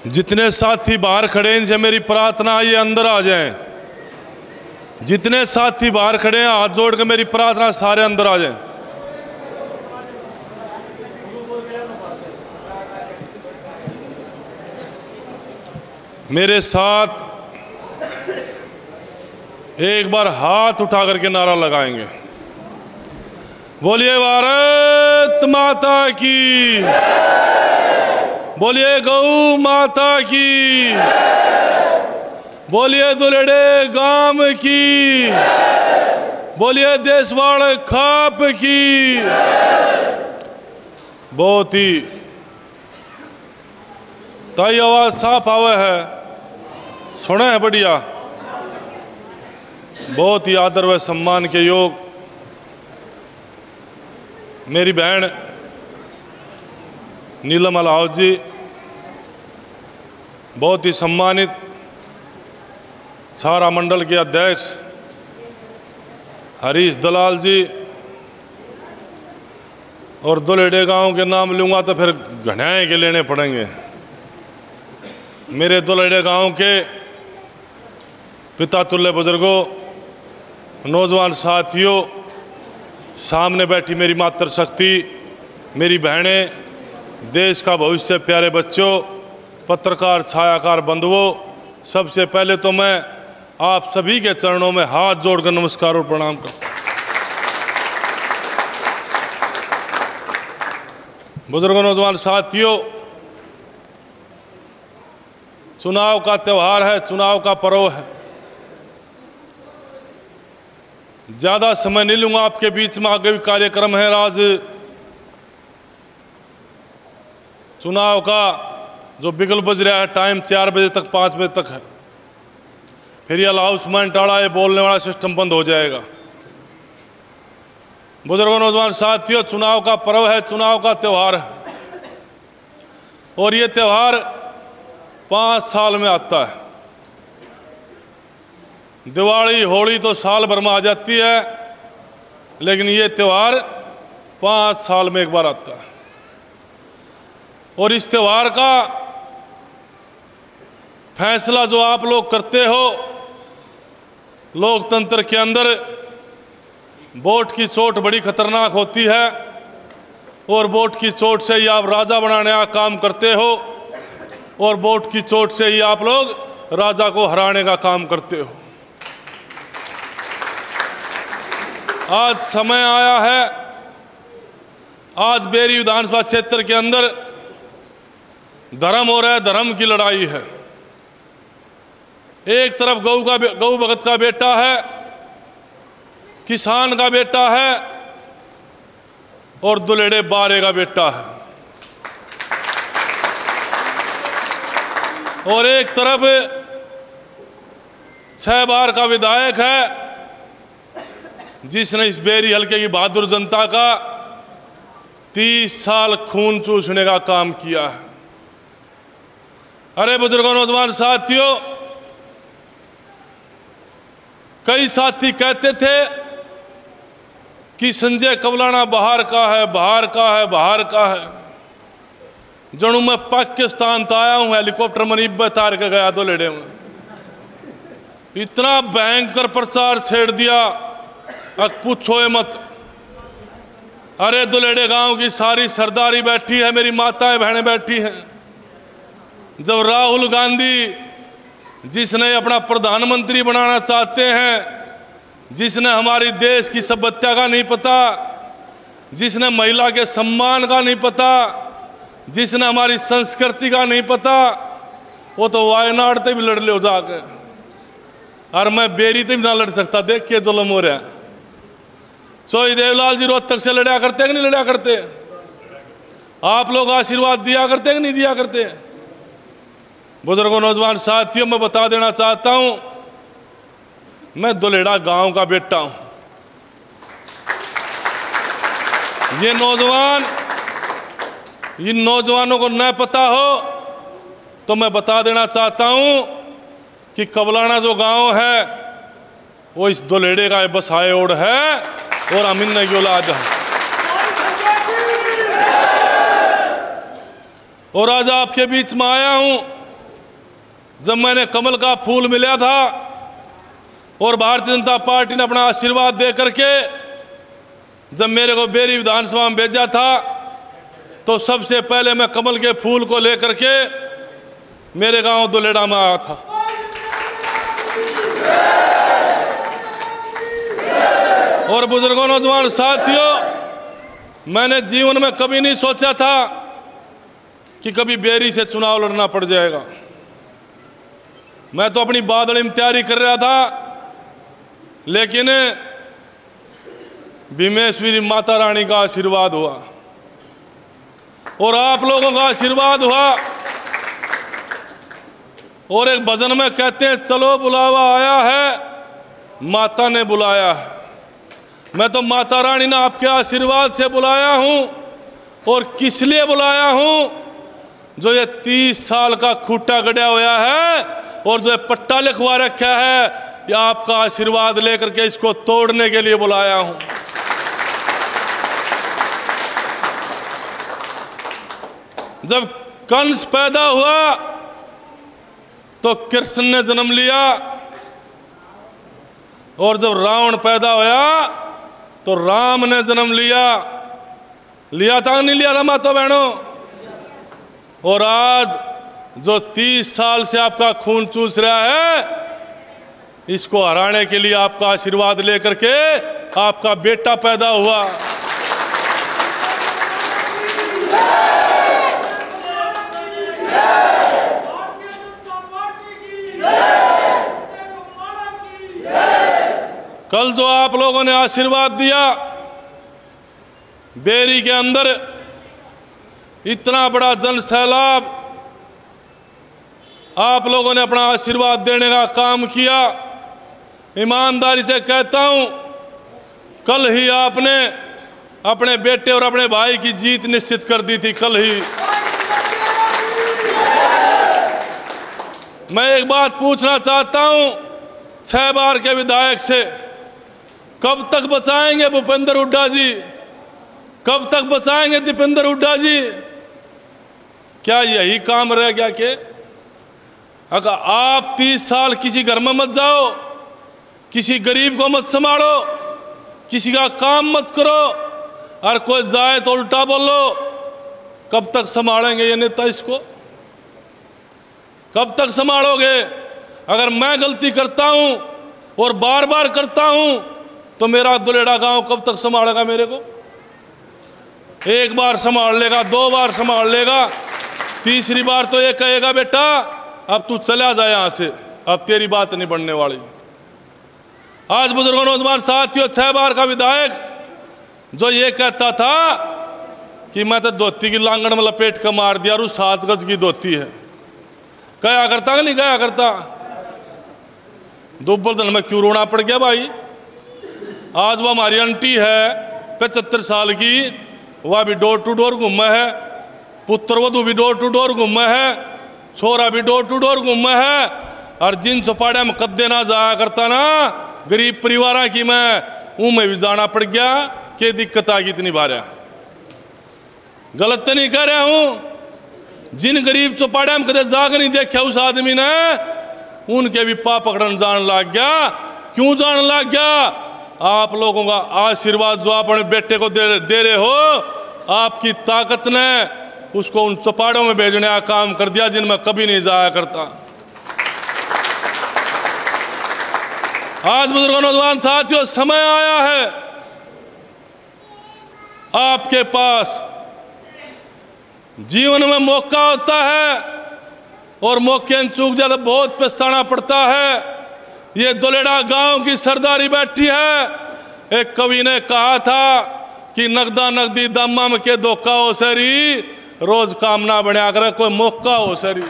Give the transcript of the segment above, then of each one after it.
जितने साथी बाहर खड़े हैं इनसे मेरी प्रार्थना है ये अंदर आ जाएं। जितने साथी बाहर खड़े हैं हाथ जोड़ के मेरी प्रार्थना सारे अंदर आ जाएं। मेरे साथ एक बार हाथ उठा करके नारा लगाएंगे, बोलिए भारत माता की, बोलिए गौ माता की, बोलिए दुलेड़े गांव की, बोलिए देशवाड़ खाप की। बहुत ही ताई आवाज साफ आवे है, सुने है बढ़िया। बहुत ही आदर व सम्मान के योग मेरी बहन नीलम अलाव जी, बहुत ही सम्मानित छारा मंडल के अध्यक्ष हरीश दलाल जी, और दुलेड़े गांव के नाम लूँगा तो फिर घनाए के लेने पड़ेंगे। मेरे दुलेड़े गांव के पिता तुल्य बुजुर्गों, नौजवान साथियों, सामने बैठी मेरी मातृशक्ति, मेरी बहनें, देश का भविष्य, प्यारे बच्चों, पत्रकार छायाकार बंधुओं, सबसे पहले तो मैं आप सभी के चरणों में हाथ जोड़कर नमस्कार और प्रणाम करता हूँ। बुजुर्गों, नौजवान साथियों, चुनाव का त्यौहार है, चुनाव का पर्व है। ज़्यादा समय नहीं लूँगा आपके बीच में, आगे भी कार्यक्रम है। आज चुनाव का जो बिगल बज रहा है, टाइम 4 बजे तक 5 बजे तक है, फिर ये अनाउंसमेंट आड़ा ये बोलने वाला सिस्टम बंद हो जाएगा। बुजुर्गों, नौजवान साथियों, चुनाव का पर्व है, चुनाव का त्यौहार है, और ये त्यौहार 5 साल में आता है। दिवाली होली तो साल भर में आ जाती है, लेकिन ये त्यौहार 5 साल में एक बार आता है। और इस त्यौहार का फैसला जो आप लोग करते हो, लोकतंत्र के अंदर वोट की चोट बड़ी खतरनाक होती है, और वोट की चोट से ही आप राजा बनाने का काम करते हो, और वोट की चोट से ही आप लोग राजा को हराने का काम करते हो। आज समय आया है, आज बेरी विधानसभा क्षेत्र के अंदर धर्म हो रहा है, धर्म की लड़ाई है। एक तरफ गौ भगत का बेटा है, किसान का बेटा है, और दुलेड़े बारे का बेटा है, और एक तरफ 6 बार का विधायक है, जिसने इस बेरी हल्के की बहादुर जनता का 30 साल खून चूसने का काम किया है। अरे बुजुर्गों, नौजवान साथियों, कई साथी कहते थे कि संजय कबलाना बाहर का है, बाहर का है, बाहर का है। जनू मैं पाकिस्तान तो आया हूं, हेलीकॉप्टर मनीब तार के गया तो लेड़े में। इतना भयंकर प्रचार छेड़ दिया, अब पूछो मत। अरे दुलेड़े गांव की सारी सरदारी बैठी है, मेरी माताएं बहनें बैठी हैं। जब राहुल गांधी, जिसने अपना प्रधानमंत्री बनाना चाहते हैं, जिसने हमारी देश की सभ्यता का नहीं पता, जिसने महिला के सम्मान का नहीं पता, जिसने हमारी संस्कृति का नहीं पता, वो तो वायनाड से भी लड़ ले जाकर, और मैं बेरी से भी ना लड़ सकता। देख के जुल्म हो रहा है। चौई देवलाल जी रोहतक से लड़ा करते कि नहीं लड़ा करते? आप लोग आशीर्वाद दिया करते कि नहीं दिया करते? बुजुर्गों, नौजवान साथियों, मैं बता देना चाहता हूं, मैं दुलेड़ा गांव का बेटा हूं। ये नौजवान, इन नौजवानों को न पता हो तो मैं बता देना चाहता हूं कि कबलाना जो गांव है वो इस दुलेड़े का बसाए ओढ़ है, और अमीन की औलाद है। और आज आपके बीच में आया हूं जब मैंने कमल का फूल मिला था और भारतीय जनता पार्टी ने अपना आशीर्वाद दे करके जब मेरे को बेरी विधानसभा में भेजा था, तो सबसे पहले मैं कमल के फूल को लेकर के मेरे गांव दुलेड़ा में आया था। और बुजुर्गों, नौजवान साथियों, मैंने जीवन में कभी नहीं सोचा था कि कभी बेरी से चुनाव लड़ना पड़ जाएगा। मैं तो अपनी बादली में तैयारी कर रहा था, लेकिन भीमेश्वरी माता रानी का आशीर्वाद हुआ और आप लोगों का आशीर्वाद हुआ। और एक भजन में कहते हैं, चलो बुलावा आया है, माता ने बुलाया है। मैं तो माता रानी ने आपके आशीर्वाद से बुलाया हूं। और किस लिए बुलाया हूं? जो ये 30 साल का खूंटा गड़ा हुआ है और जो ये पट्टा लिखवा रखा है, ये आपका आशीर्वाद लेकर के इसको तोड़ने के लिए बुलाया हूं। जब कंस पैदा हुआ तो कृष्ण ने जन्म लिया, और जब रावण पैदा हुआ तो राम ने जन्म लिया। लिया था नहीं लिया था माता बहनों? और आज जो 30 साल से आपका खून चूस रहा है, इसको हराने के लिए आपका आशीर्वाद लेकर के आपका बेटा पैदा हुआ। कल जो आप लोगों ने आशीर्वाद दिया, बेरी के अंदर इतना बड़ा जन सैलाब, आप लोगों ने अपना आशीर्वाद देने का काम किया। ईमानदारी से कहता हूं, कल ही आपने अपने बेटे और अपने भाई की जीत निश्चित कर दी थी। कल ही मैं एक बात पूछना चाहता हूं 6 बार के विधायक से, कब तक बचाएंगे भूपेंद्र हुड्डा जी? कब तक बचाएंगे दीपेंद्र हुड्डा जी? क्या यही काम रह गया कि अगर आप 30 साल किसी घर में मत जाओ, किसी गरीब को मत संभालो, किसी का काम मत करो, और कोई जाए तो उल्टा बोलो, कब तक संभालेंगे ये नेता इसको? कब तक संभालोगे? अगर मैं गलती करता हूं और बार बार करता हूं तो मेरा दुलेड़ा गांव कब तक संभालेगा मेरे को? एक बार संभाल लेगा, 2 बार संभाल लेगा, तीसरी बार तो ये कहेगा बेटा अब तू चला जा यहां से, अब तेरी बात नहीं बनने वाली। आज बुजुर्गों, नौजवान साथियों, 6 बार का विधायक जो ये कहता था कि मैं तो धोती की लांगड़ में लपेट कर मार दिया, और 7 गज की धोती है, कहा करता कि नहीं कहा करता? दुब्बल धन में क्यों रोना पड़ गया भाई? आज वो हमारी आंटी है 75 साल की, वह भी डोर टू डोर घूमा है, पुत्र वधू भी डोर टू डोर घूमा है, छोरा भी डोर टू डोर घूमा है। और जिन चौपाड़े में कद्दे ना जाया करता ना, गरीब परिवार की मैं में भी जाना पड़ गया। क्या दिक्कत आ गई इतनी बार? गलत तो नहीं कह रहा हूं। जिन गरीब चौपाड़े में कदे जाग नहीं देखा उस आदमी ने, उनके भी पाप पकड़न जान लग गया। क्यों जान लग गया? आप लोगों का आशीर्वाद जो आप अपने बेटे को दे रहे हो, आपकी ताकत ने उसको उन चौपाड़ों में भेजने का काम कर दिया जिनमें कभी नहीं जाया करता। आज बुजुर्गों, नौजवान साथियों, समय आया है आपके पास। जीवन में मौका होता है और मौके चूक जाए तो बहुत पछताना पड़ता है। ये दुलेड़ा गांव की सरदारी बैठी है। एक कवि ने कहा था कि नगदा नगदी दामा में के धोखा हो सरी, रोज कामना बना कर कोई मौका हो सरी।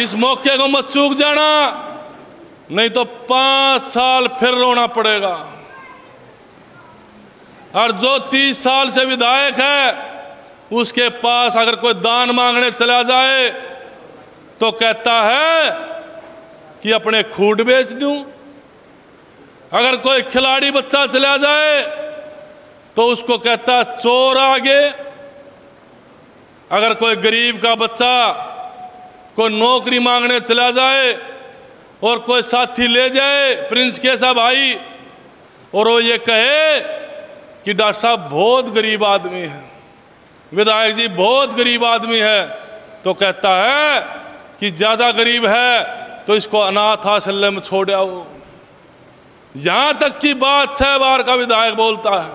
इस मौके को मत चूक जाना, नहीं तो 5 साल फिर रोना पड़ेगा। और जो 30 साल से विधायक है, उसके पास अगर कोई दान मांगने चला जाए तो कहता है कि अपने खूंट बेच दूं। अगर कोई खिलाड़ी बच्चा चला जाए तो उसको कहता है चोर आगे। अगर कोई गरीब का बच्चा कोई नौकरी मांगने चला जाए और कोई साथी ले जाए प्रिंस कैसा भाई, और वो ये कहे कि डॉक्टर साहब बहुत गरीब आदमी है, विधायक जी बहुत गरीब आदमी है, तो कहता है कि ज़्यादा गरीब है तो इसको अनाथ आश्रय में छोड़ आओ। यहाँ तक की बात 6 बार का विधायक बोलता है।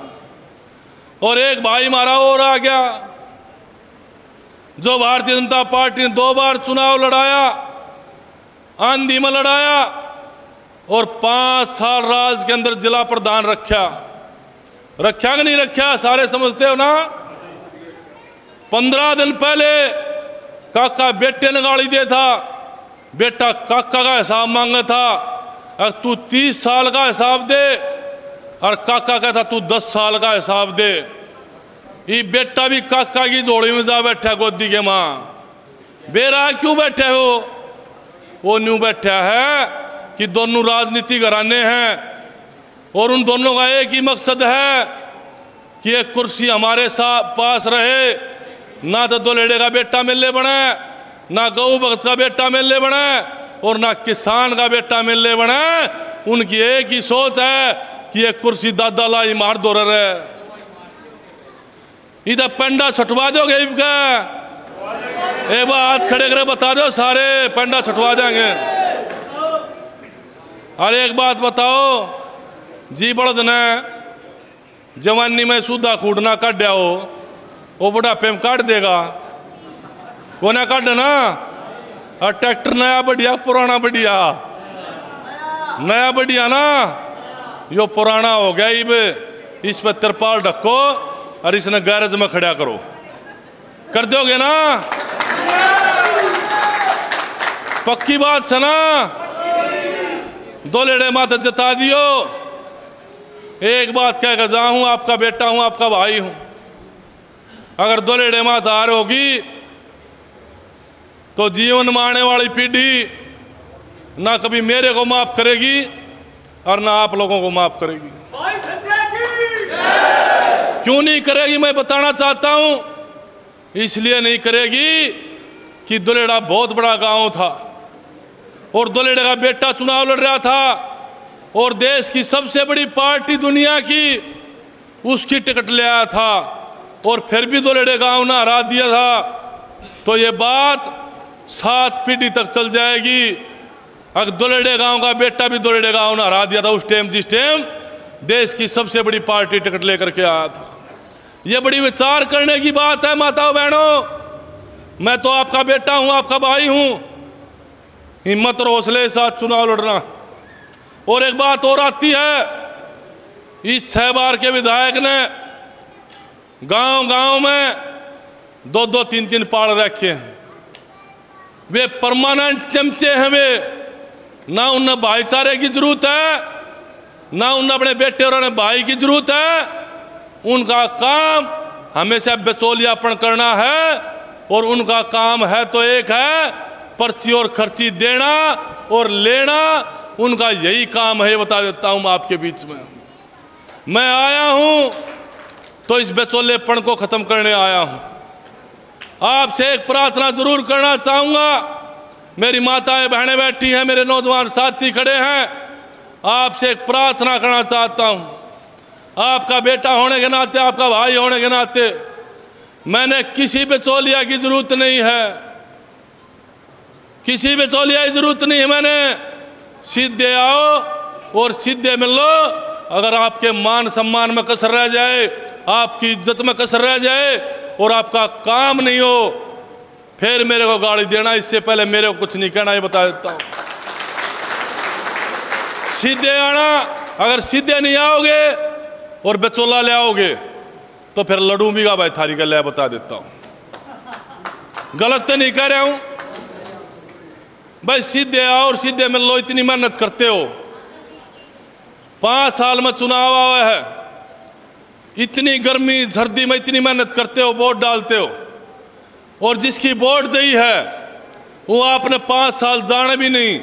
और एक भाई हमारा और आ गया जो भारतीय जनता पार्टी ने 2 बार चुनाव लड़ाया, आंधी में लड़ाया और 5 साल राज के अंदर जिला प्रधान रखा कि नहीं रखा, सारे समझते हो ना। 15 दिन पहले काका बेटे ने गाली दे था, बेटा काका का हिसाब मांगा था, अगर तू 30 साल का हिसाब दे, और काका कहता तू 10 साल का हिसाब दे। ये बेटा भी काका की जोड़ी में जा बैठा गोदी के माँ। बेरा क्यों बैठे हो? वो न्यू बैठा है कि दोनों राजनीति घराने हैं और उन दोनों का एक ही मकसद है कि एक कुर्सी हमारे साथ पास रहे। ना तो दुल्हेड़े का बेटा मिलने बने, ना गऊ भगत का बेटा मिलने बने, और ना किसान का बेटा मिलने बने। उनकी एक ही सोच है कि एक कुर्सी दादा लाई मार दो रहे। इधर पेंडा छुटवा दोगे इनका? एक बार हाथ खड़े करे बता दो, सारे पेंडा छुटवा देंगे। और एक बात बताओ, जी बड़द ने जवानी में सूदा खूडना काटा हो, वो बुढ़ापे में काट देगा? कोने काट ना। और ट्रैक्टर नया बढ़िया पुराना बढ़िया? नया बढ़िया ना, यो पुराना हो गया। इस पर तिरपाल ढको और इसने गैरेज में खड़ा करो, कर दोगे ना? पक्की बात है ना? 2 लेड़े माथे जता दियो। एक बात कह कर जाऊं, आपका बेटा हूं, आपका भाई हूं। अगर 2 लेड़े माथे हार होगी तो जीवन में आने वाली पीढ़ी ना कभी मेरे को माफ करेगी और ना आप लोगों को माफ करेगी। क्यों नहीं करेगी मैं बताना चाहता हूं। इसलिए नहीं करेगी कि दुलेड़ा बहुत बड़ा गांव था और दुलेड़े का बेटा चुनाव लड़ रहा था और देश की सबसे बड़ी पार्टी दुनिया की उसकी टिकट ले आया था, और फिर भी दुलेड़े गांव ने हरा दिया था। तो ये बात 7 पीढ़ी तक चल जाएगी। अगर दुलेड़े गांव का बेटा भी दुलेड़े गांव ने हरा दिया था उस टाइम, जिस टाइम देश की सबसे बड़ी पार्टी टिकट लेकर के आया था। ये बड़ी विचार करने की बात है माताओं बहनों। मैं तो आपका बेटा हूं, आपका भाई हूं। हिम्मत और हौसले के साथ चुनाव लड़ना। और एक बात और आती है, इस 6 बार के विधायक ने गांव-गांव में 2-2 3-3 पाड़ रखे हैं। वे परमानेंट चमचे हैं। वे ना उन्हें भाईचारे की जरूरत है, ना उन्हें अपने बेटे और अपने भाई की जरूरत है। उनका काम हमेशा बिचौलियापन करना है, और उनका काम है तो एक है, पर्ची और खर्ची देना और लेना। उनका यही काम है। बता देता हूं मैं आपके बीच में। मैं आया हूं तो इस बिचौलेपन को खत्म करने आया हूं। आपसे एक प्रार्थना जरूर करना चाहूँगा। मेरी माताएं बहनें बैठी हैं, मेरे नौजवान साथी खड़े हैं। आपसे एक प्रार्थना करना चाहता हूँ। आपका बेटा होने के नाते, आपका भाई होने के नाते, मैंने किसी बिचौलिया की जरूरत नहीं है, किसी बिचौलिया की जरूरत नहीं है। मैंने सीधे आओ और सीधे मिल लो। अगर आपके मान सम्मान में कसर रह जाए, आपकी इज्जत में कसर रह जाए और आपका काम नहीं हो, फिर मेरे को गाली देना। इससे पहले मेरे को कुछ नहीं कहना, ये बता देता हूँ। सीधे आना। अगर सीधे नहीं आओगे और बिचौला ले आओगे तो फिर लड़ूंगा भाई थारी का ले, बता देता हूँ। गलत तो नहीं कह रहा हूँ भाई। सीधे आओ और सीधे मिल लो। इतनी मेहनत करते हो, 5 साल में चुनाव आया है, इतनी गर्मी सर्दी में इतनी मेहनत करते हो, वोट डालते हो, और जिसकी वोट दी है वो आपने 5 साल जाने भी नहीं,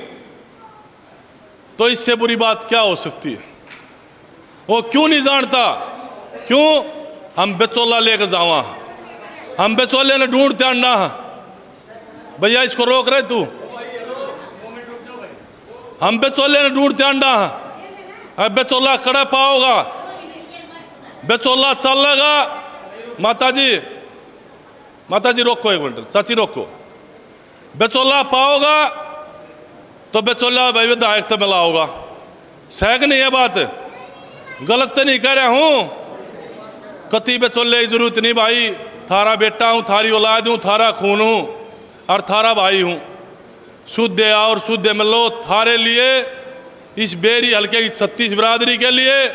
तो इससे बुरी बात क्या हो सकती है? वो क्यों नहीं जानता? क्यों? हम बिचौला लेकर जावा, हम बिचौले ने ढूंढते अंडा। भैया इसको रोक रहे तू, हम बेचोले ने ढूंढते अंडा, अब बेचोला कड़ा पाओगा, बेचोला चलेगा। माता जी रोको एक मिनट, चाची रोको। बेचोला पाओगा तो बेचोला भाई विधायक तो मिला होगा, सहक नहीं है बात, गलत तो नहीं कह रहा हूँ। कति बेचोले की जरूरत नहीं भाई, थारा बेटा हूँ, थारी औलाद हूँ, थारा खून हूँ और थारा भाई हूँ। शुद्ध और शुद्ध मिलो थारे लिए, इस बेरी हल्के की 36 बिरादरी के लिए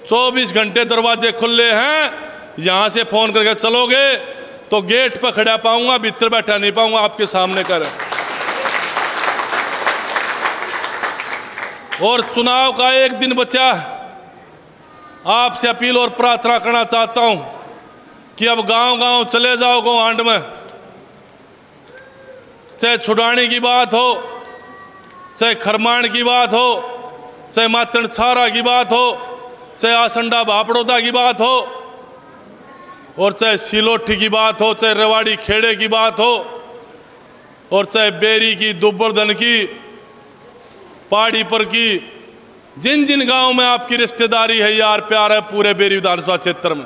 24 घंटे दरवाजे खुले हैं। यहाँ से फ़ोन करके चलोगे तो गेट पर खड़ा पाऊंगा, भीतर बैठा नहीं पाऊंगा, आपके सामने कर। और चुनाव का एक दिन बचा, आपसे अपील और प्रार्थना करना चाहता हूं कि अब गांव-गांव चले जाओ, गोहांड में, चाहे छुड़ाने की बात हो, चाहे खरमाण की बात हो, चाहे मातण छारा की बात हो, चाहे आसंडा भापड़ोदा की बात हो, और चाहे सिलोठी की बात हो, चाहे रेवाड़ी खेड़े की बात हो, और चाहे बेरी की, दुब्बरधन की, पहाड़ी पर की, जिन जिन गांव में आपकी रिश्तेदारी है, यार प्यार है, पूरे बेरी विधानसभा क्षेत्र में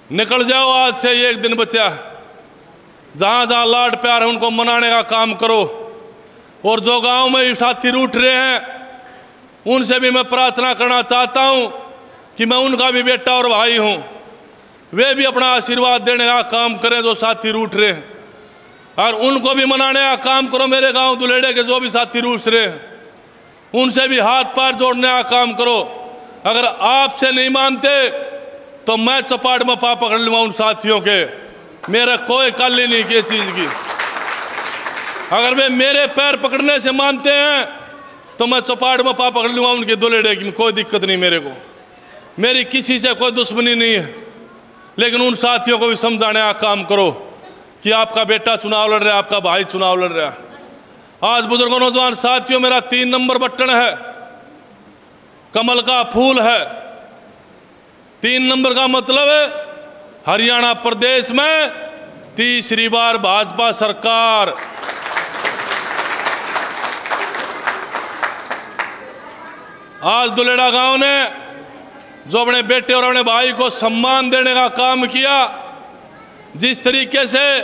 निकल जाओ। आज से एक दिन बचा, जहां जहां लाड प्यार है उनको मनाने का काम करो। और जो गांव में साथी रूठ रहे हैं उनसे भी मैं प्रार्थना करना चाहता हूं कि मैं उनका भी बेटा और भाई हूं, वे भी अपना आशीर्वाद देने का काम करें जो साथी रूठ रहे हैं, और उनको भी मनाने का काम करो। मेरे गांव दुलेड़े के जो भी साथी रूठ रहे हैं उनसे भी हाथ पैर जोड़ने का काम करो। अगर आपसे नहीं मानते तो मैं चपाट में पा पकड़ लूँगा उन साथियों के, मेरा कोई काली नहीं की चीज़ की। अगर वे मेरे पैर पकड़ने से मानते हैं तो मैं चपाट में पा पकड़ लूँगा उनके दुलेड़े की, कोई दिक्कत नहीं मेरे को, मेरी किसी से कोई दुश्मनी नहीं है। लेकिन उन साथियों को भी समझाने का काम करो कि आपका बेटा चुनाव लड़ रहा है, आपका भाई चुनाव लड़ रहा है। आज बुजुर्गों नौजवान साथियों, मेरा 3 नंबर बटन है, कमल का फूल है। 3 नंबर का मतलब है हरियाणा प्रदेश में तीसरी बार भाजपा सरकार। आज दुलेड़ा गांव ने जो अपने बेटे और अपने भाई को सम्मान देने का काम किया, जिस तरीके से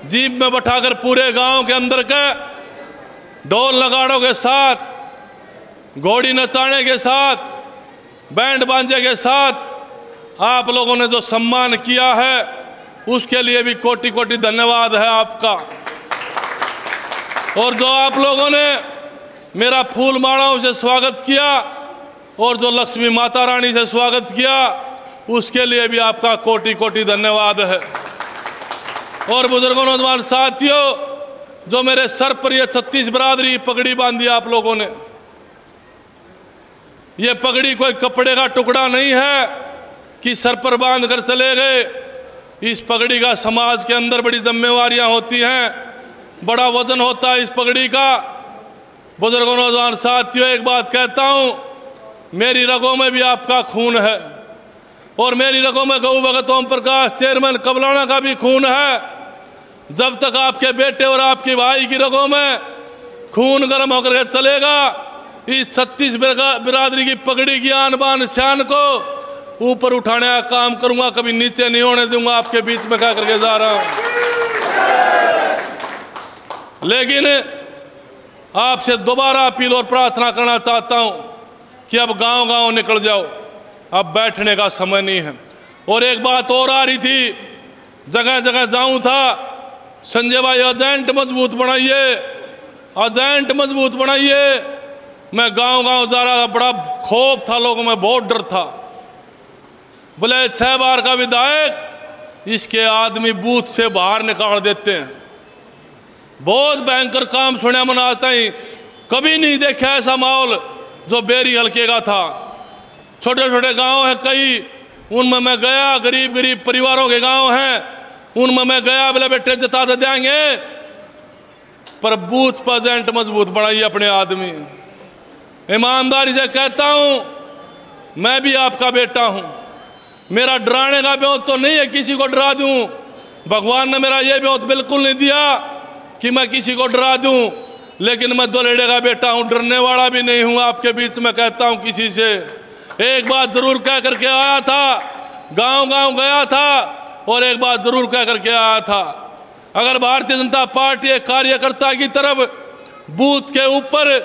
जीप में बैठाकर पूरे गांव के अंदर के ढोल नगाड़ों के साथ, घोड़ी नचाने के साथ, बैंड बांजे के साथ आप लोगों ने जो सम्मान किया है उसके लिए भी कोटि कोटि धन्यवाद है आपका। और जो आप लोगों ने मेरा फूल मालाओं से स्वागत किया और जो लक्ष्मी माता रानी से स्वागत किया उसके लिए भी आपका कोटि कोटि धन्यवाद है। और बुजुर्गों नौजवान साथियों, जो मेरे सर पर ये 36 बिरादरी पगड़ी बांधी आप लोगों ने, ये पगड़ी कोई कपड़े का टुकड़ा नहीं है कि सर पर बांध कर चले गए। इस पगड़ी का समाज के अंदर बड़ी जिम्मेवारियां होती हैं, बड़ा वजन होता है इस पगड़ी का। बुजुर्गों नौजवान साथियों, एक बात कहता हूं, मेरी रगों में भी आपका खून है और मेरी रगों में गऊ भगत ओम प्रकाश चेयरमैन कबलाना का भी खून है। जब तक आपके बेटे और आपके भाई की रगों में खून गर्म होकर के चलेगा, इस 36 बिरादरी की पगड़ी की आन बान शान को ऊपर उठाने का काम करूंगा, कभी नीचे नहीं होने दूंगा। आपके बीच में क्या करके जा रहा हूं, लेकिन आपसे दोबारा अपील और प्रार्थना करना चाहता हूं कि अब गांव-गांव निकल जाओ, अब बैठने का समय नहीं है। और एक बात और आ रही थी, जगह जगह जाऊं था, संजय भाई एजेंट मजबूत बनाइए, एजेंट मजबूत बनाइए। मैं गांव-गांव जा रहा था, बड़ा खौफ था लोगों में, बहुत डर था। बोले 6 बार का विधायक, इसके आदमी बूथ से बाहर निकाल देते हैं। बहुत भयंकर काम सुना मना आता ही, कभी नहीं देखा ऐसा माहौल जो बेरी हल्के का था। छोटे छोटे गांव हैं कई, उनमें मैं गया, गरीब गरीब परिवारों के गांव हैं, उनमें मैं गया, बोले बेटे जता दे देंगे, पर बूथ पर एजेंट मजबूत बनाइए अपने आदमी। ईमानदारी से कहता हूं, मैं भी आपका बेटा हूं, मेरा डराने का ब्योत तो नहीं है किसी को डरा दूं, भगवान ने मेरा ये बहुत बिल्कुल नहीं दिया कि मैं किसी को डरा दूं, लेकिन मैं दुल्हेड़े का बेटा हूं, डरने वाला भी नहीं हूं। आपके बीच में कहता हूं किसी से एक बात जरूर कह करके आया था, गांव गांव गया था और एक बात जरूर कह करके आया था, अगर भारतीय जनता पार्टी एक कार्यकर्ता की तरफ बूथ के ऊपर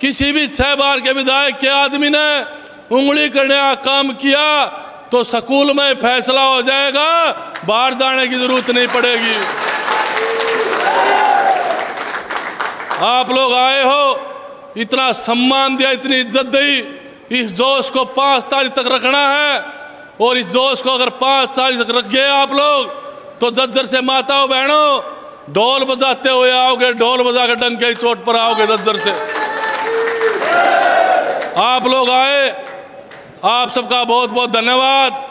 किसी भी 6 बार के विधायक के आदमी ने उंगली करने का काम किया तो स्कूल में फैसला हो जाएगा, बाहर जाने की जरूरत नहीं पड़ेगी। आप लोग आए हो, इतना सम्मान दिया, इतनी इज्जत दी, इस जोश को 5 तारीख तक रखना है और इस जोश को अगर 5 तारीख तक रख गए आप लोग तो झज्जर से माताओं बहनों ढोल बजाते हुए आओगे, ढोल बजा कर डंके की चोट पर आओगे झज्जर से। आप लोग आए, आप सबका बहुत बहुत धन्यवाद।